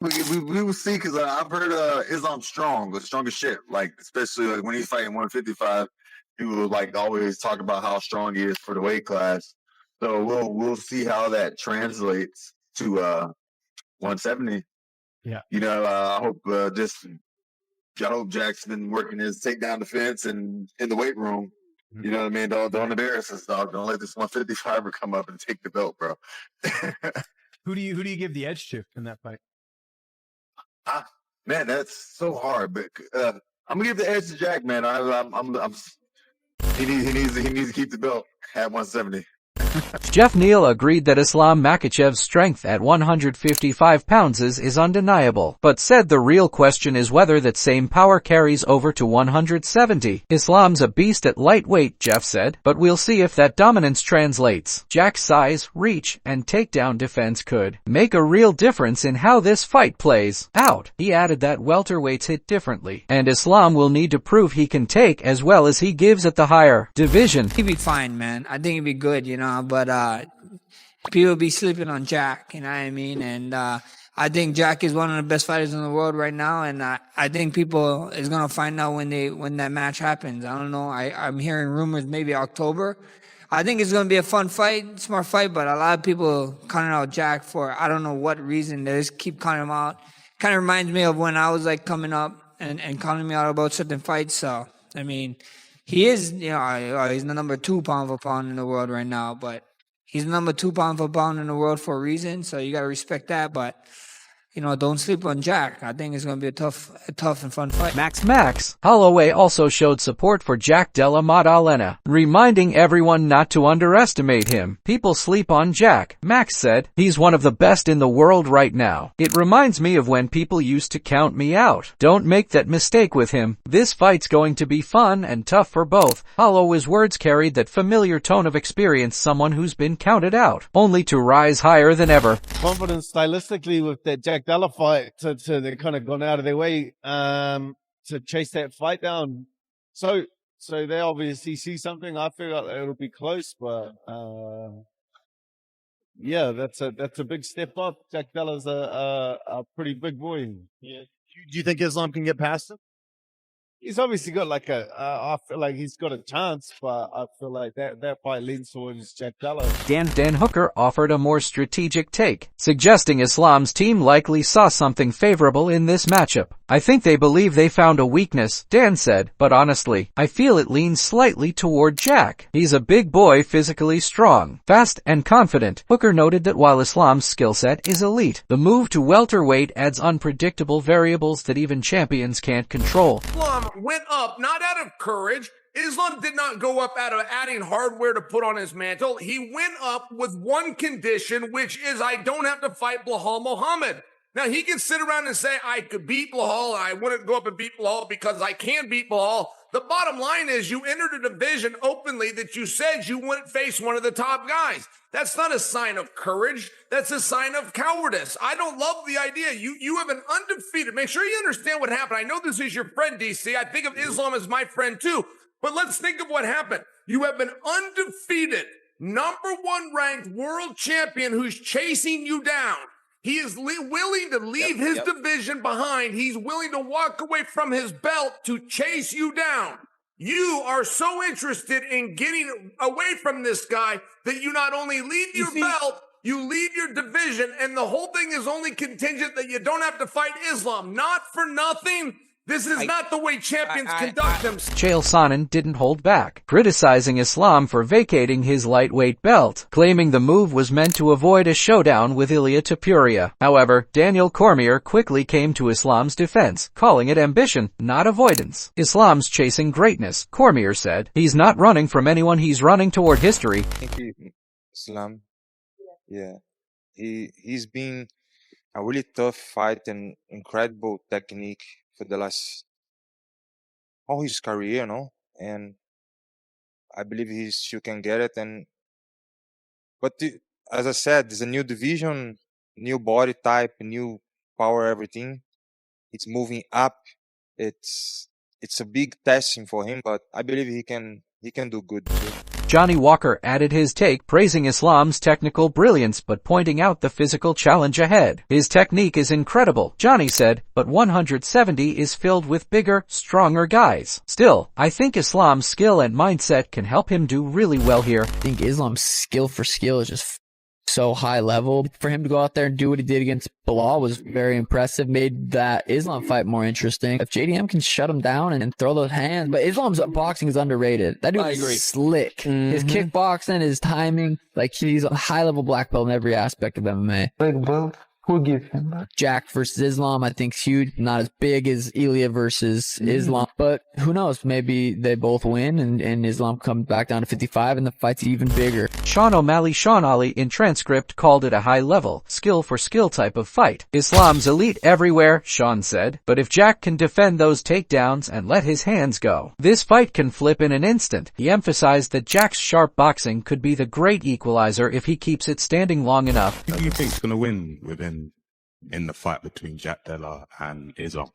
we will see because I've heard Islam strong, but strong as shit. Like especially like when he's fighting 155, people like always talk about how strong he is for the weight class. So we'll see how that translates to 170. Yeah. I hope I hope Jack's been working his takedown defense and in the weight room. You know what I mean? Don't embarrass us, dog. Don't let this 155er come up and take the belt, bro. Who do you give the edge to in that fight? Man, that's so hard. But I'm gonna give the edge to Jack, man. He needs to keep the belt at 170. Jeff Neal agreed that Islam Makhachev's strength at 155 pounds is undeniable, but said the real question is whether that same power carries over to 170. Islam's a beast at lightweight, Jeff said, but we'll see if that dominance translates. Jack's size, reach, and takedown defense could make a real difference in how this fight plays out. He added that welterweights hit differently, and Islam will need to prove he can take as well as he gives at the higher division. He'd be fine, man. I think he'd be good, but people be sleeping on Jack, you know what I mean? And I think Jack is one of the best fighters in the world right now, and I think people is gonna find out when that match happens. I don't know. I'm hearing rumors maybe October. I think it's gonna be a fun fight, smart fight, but a lot of people counting out Jack for I don't know what reason. They just keep counting him out. Kind of reminds me of when I was like coming up and counting me out about certain fights. So I mean, he is, he's the number 2 pound for pound in the world right now, but he's the number 2 pound for pound in the world for a reason, so you got to respect that, but, don't sleep on Jack. I think it's going to be a tough and fun fight. Max Holloway also showed support for Jack Della Maddalena, reminding everyone not to underestimate him. People sleep on Jack, Max said. He's one of the best in the world right now. It reminds me of when people used to count me out. Don't make that mistake with him. This fight's going to be fun and tough for both. Holloway's words carried that familiar tone of experience, someone who's been counted out, only to rise higher than ever. Confidence stylistically with that Jack Della fight to they kind of gone out of their way to chase that fight down. So they obviously see something. I feel like it'll be close, but yeah, that's a big step up. Jack Della's a pretty big boy. Yeah. Do you think Islam can get past him? He's obviously got I feel like he's got a chance, but I feel like that fight leans towards Jack Della. Dan Hooker offered a more strategic take, suggesting Islam's team likely saw something favorable in this matchup. I think they believe they found a weakness, Dan said, but honestly, I feel it leans slightly toward Jack. He's a big boy, physically strong, fast, and confident. Hooker noted that while Islam's skill set is elite, the move to welterweight adds unpredictable variables that even champions can't control. Islam went up not out of courage. Islam did not go up out of adding hardware to put on his mantle. He went up with one condition, which is I don't have to fight Belal Muhammad. Now, he can sit around and say, I could beat Belal. I wouldn't go up and beat Belal because I can beat Belal. The bottom line is you entered a division openly that you said you wouldn't face one of the top guys. That's not a sign of courage. That's a sign of cowardice. I don't love the idea. You have an undefeated. Make sure you understand what happened. I know this is your friend, DC. I think of Islam as my friend too. But let's think of what happened. You have an undefeated, number 1 ranked world champion who's chasing you down. He is willing to leave his division behind. He's willing to walk away from his belt to chase you down. You are so interested in getting away from this guy that you not only leave your belt, you leave your division, and the whole thing is only contingent that you don't have to fight Islam. Not for nothing. This is not the way champions conduct themselves. Chael Sonnen didn't hold back, criticizing Islam for vacating his lightweight belt, claiming the move was meant to avoid a showdown with Ilia Topuria. However, Daniel Cormier quickly came to Islam's defense, calling it ambition, not avoidance. Islam's chasing greatness, Cormier said. He's not running from anyone, he's running toward history. Thank you, Islam. Yeah, he's been a really tough fight and incredible technique for the last all his career, and I believe he still can get it. But as I said, it's a new division, new body type, new power, everything. It's moving up. It's a big testing for him, but I believe he can do good too. Johnny Walker added his take, praising Islam's technical brilliance but pointing out the physical challenge ahead. His technique is incredible, Johnny said, but 170 is filled with bigger, stronger guys. Still, I think Islam's skill and mindset can help him do really well here. I think Islam's skill for skill is just so high level. For him to go out there and do what he did against Bilal was very impressive, made that Islam fight more interesting. If JDM can shut him down and throw those hands, but Islam's boxing is underrated. That dude is slick. His kickboxing, his timing, like he's a high level black belt in every aspect of MMA. Big belt. Who give him that? Jack versus Islam, I think, is huge. Not as big as Ilya versus Islam, but who knows? Maybe they both win and Islam comes back down to 55 and the fight's even bigger. Sean O'Malley Sean Ali in transcript called it a high-level, skill-for-skill type of fight. Islam's elite everywhere, Sean said, but if Jack can defend those takedowns and let his hands go, this fight can flip in an instant. He emphasized that Jack's sharp boxing could be the great equalizer if he keeps it standing long enough. Who do you think's going to win in the fight between Jack Della and Islam?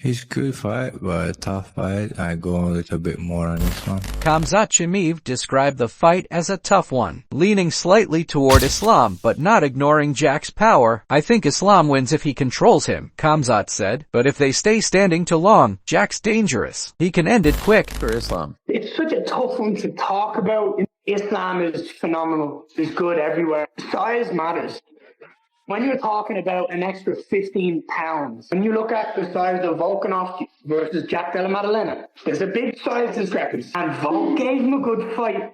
It's a good fight, but a tough fight. I go a little bit more on this one. Khamzat Chimaev described the fight as a tough one, leaning slightly toward Islam but not ignoring Jack's power. I think Islam wins if he controls him, Khamzat said, but if they stay standing too long, Jack's dangerous. He can end it quick. For Islam, it's such a tough one to talk about. Islam is phenomenal. He's good everywhere. Size matters. When you're talking about an extra 15 pounds, when you look at the size of Volkanov versus Jack Della Maddalena, there's a big size discrepancy. And Volk gave him a good fight.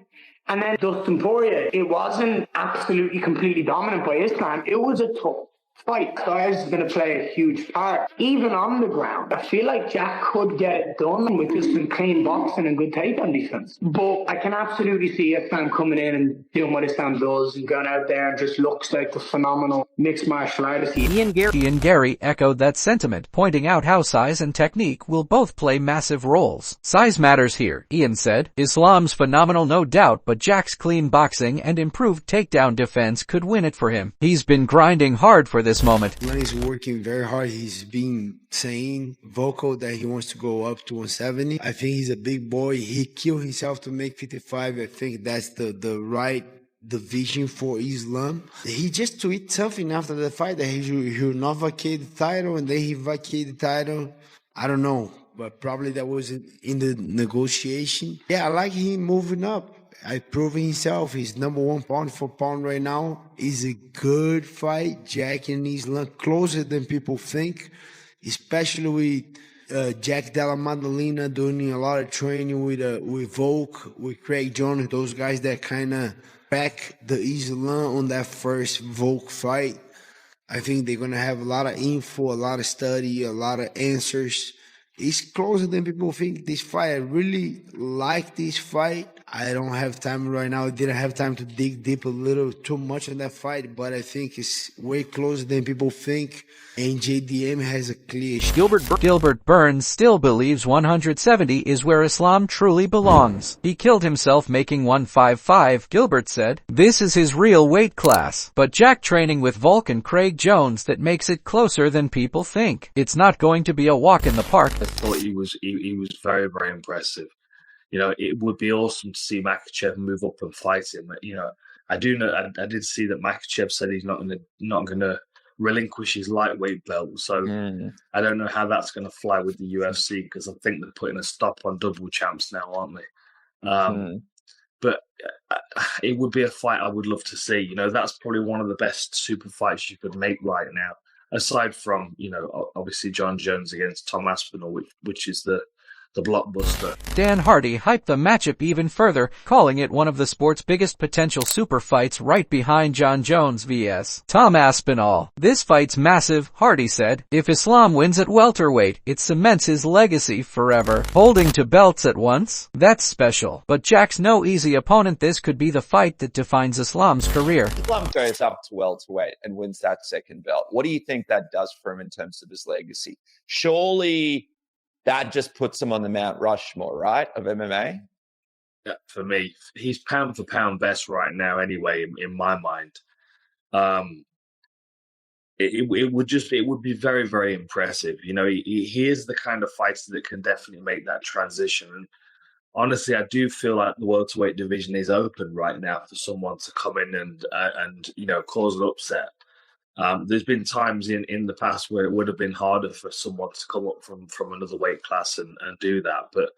And then Dustin Poirier, it wasn't absolutely completely dominant by Islam. It was a tough fight. Size is going to play a huge part. Even on the ground, I feel like Jack could get it done with just some clean boxing and good takedown defense. But I can absolutely see Islam coming in and doing what Islam does and going out there and just looks like the phenomenal mixed martial artist. Ian Gary echoed that sentiment, pointing out how size and technique will both play massive roles. Size matters here, Ian said. Islam's phenomenal, no doubt, but Jack's clean boxing and improved takedown defense could win it for him. He's been grinding hard for this moment. Lenny's working very hard. He's been saying vocal that he wants to go up to 170. I think he's a big boy. He killed himself to make 55. I think that's the right division for Islam. He just tweeted something after the fight that he will not vacate the title, and then he vacated the title. I don't know, but probably that was in the negotiation. Yeah, I like him moving up. I proven himself. He's number one pound for pound right now. It's a good fight. Jack and Islam closer than people think, especially with Jack Della Maddalena doing a lot of training with Volk, with Craig Jones, those guys that kind of back the Islam on that first Volk fight. I think they're going to have a lot of info, a lot of study, a lot of answers. It's closer than people think, this fight. I really like this fight. I don't have time right now. I didn't have time to dig deep a little too much in that fight, but I think it's way closer than people think. And JDM has a clear shot. Gilbert Burns still believes 170 is where Islam truly belongs. He killed himself making 155, Gilbert said. This is his real weight class. But Jack training with Volk and Craig Jones that makes it closer than people think. It's not going to be a walk in the park. I thought he was very, very impressive. You know, it would be awesome to see Makhachev move up and fight him. You know, I did see that Makhachev said he's not gonna relinquish his lightweight belt. So I don't know how that's going to fly with the UFC, because I think they're putting a stop on double champs now, aren't they? But it would be a fight I would love to see. You know, that's probably one of the best super fights you could make right now, aside from, you know, obviously John Jones against Tom Aspinall, which is the blockbuster. Dan Hardy hyped the matchup even further, calling it one of the sport's biggest potential super fights, right behind John Jones vs. Tom Aspinall. This fight's massive, Hardy said. If Islam wins at welterweight, it cements his legacy forever. Holding two belts at once? That's special. But Jack's no easy opponent. This could be the fight that defines Islam's career. Islam goes up to welterweight and wins that second belt. What do you think that does for him in terms of his legacy? Surely that just puts him on the Mount Rushmore, right, of MMA? Yeah, for me, he's pound for pound best right now anyway, in my mind. It would be very, very impressive. You know, he is the kind of fighter that can definitely make that transition. honestly, I do feel like the welterweight division is open right now for someone to come in and cause an upset. There's been times in the past where it would have been harder for someone to come up from another weight class and do that, but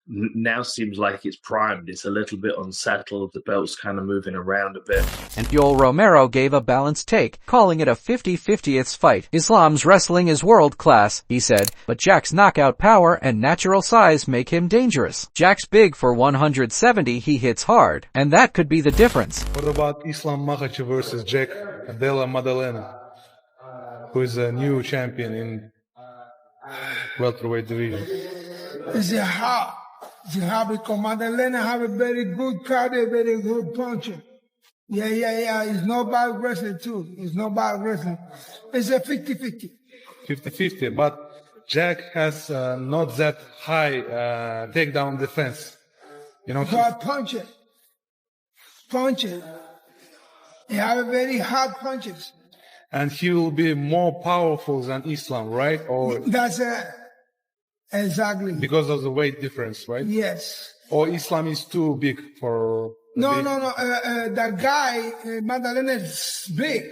now seems like it's primed. It's a little bit unsettled. The belt's kind of moving around a bit. And Yoel Romero gave a balanced take, calling it a 50-50th fight. Islam's wrestling is world class, he said, but Jack's knockout power and natural size make him dangerous. Jack's big for 170, he hits hard, and that could be the difference. What about Islam Makhachev versus Jack Della Maddalena, who is a new champion in welterweight division? It's hard. It's hard because Maddalena have a very good cardio, very good puncher. Yeah. It's not bad wrestling too. It's not bad wrestling. It's a 50-50. 50-50, but Jack has not that high takedown defense. But puncher. He have a very hard punches. And he will be more powerful than Islam, right? Or that's exactly because of the weight difference, right? Yes. Or Islam is too big for. No. That guy Maddalena is big.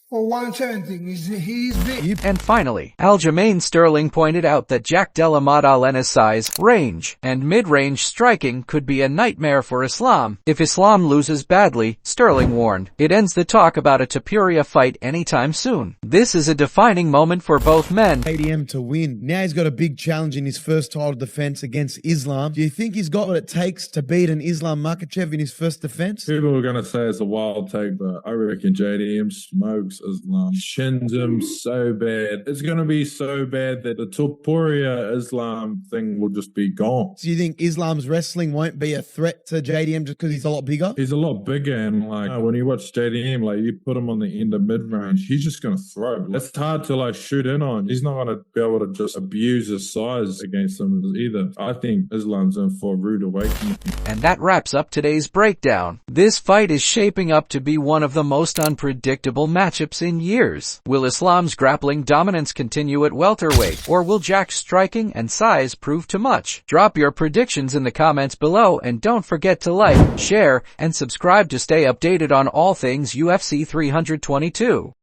For 170, he's big. And finally, Aljamain Sterling pointed out that Jack Della Maddalena's size, range, and mid-range striking could be a nightmare for Islam. If Islam loses badly, Sterling warned, it ends the talk about a Topuria fight anytime soon. This is a defining moment for both men. JDM to win. Now he's got a big challenge in his first title defense against Islam. Do you think he's got what it takes to beat an Islam Makhachev in his first defense? People are going to say it's a wild take, but I reckon JDM smokes Islam, shins him so bad. It's going to be so bad that the Topuria Islam thing will just be gone. So you think Islam's wrestling won't be a threat to JDM just because he's a lot bigger? He's a lot bigger, and when you watch JDM, you put him on the end of mid-range, he's just going to throw. It's hard to shoot in on. He's not going to be able to just abuse his size against him either. I think Islam's in for a rude awakening. And that wraps up today's breakdown. This fight is shaping up to be one of the most unpredictable matchups in years. Will Islam's grappling dominance continue at welterweight, or will Jack's striking and size prove too much? Drop your predictions in the comments below, and don't forget to like, share, and subscribe to stay updated on all things UFC 322.